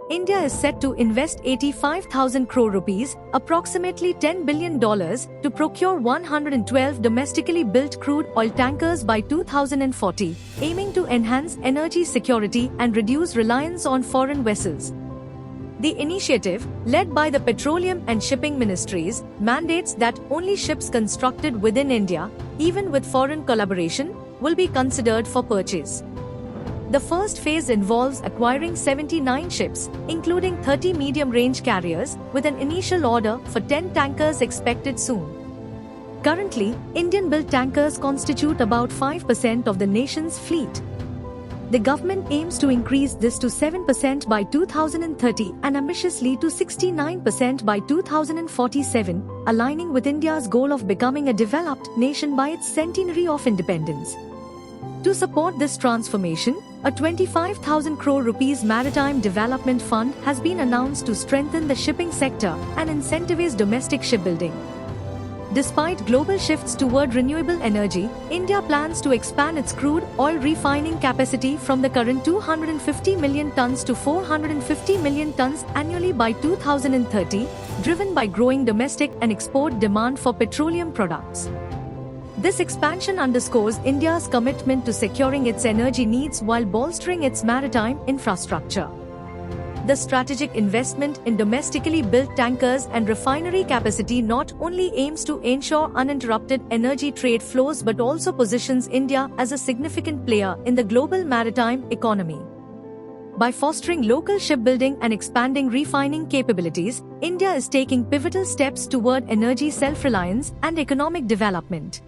India is set to invest 85,000 crore rupees, approximately $10 billion, to procure 112 domestically built crude oil tankers by 2040, aiming to enhance energy security and reduce reliance on foreign vessels. The initiative, led by the Petroleum and Shipping Ministries, mandates that only ships constructed within India, even with foreign collaboration, will be considered for purchase. The first phase involves acquiring 79 ships, including 30 medium-range carriers, with an initial order for 10 tankers expected soon. Currently, Indian-built tankers constitute about 5% of the nation's fleet. The government aims to increase this to 7% by 2030 and ambitiously to 69% by 2047, aligning with India's goal of becoming a developed nation by its centenary of independence. To support this transformation, a 25,000 crore rupees Maritime Development Fund has been announced to strengthen the shipping sector and incentivize domestic shipbuilding. Despite global shifts toward renewable energy, India plans to expand its crude oil refining capacity from the current 250 million tons to 450 million tons annually by 2030, driven by growing domestic and export demand for petroleum products. This expansion underscores India's commitment to securing its energy needs while bolstering its maritime infrastructure. The strategic investment in domestically built tankers and refinery capacity not only aims to ensure uninterrupted energy trade flows but also positions India as a significant player in the global maritime economy. By fostering local shipbuilding and expanding refining capabilities, India is taking pivotal steps toward energy self-reliance and economic development.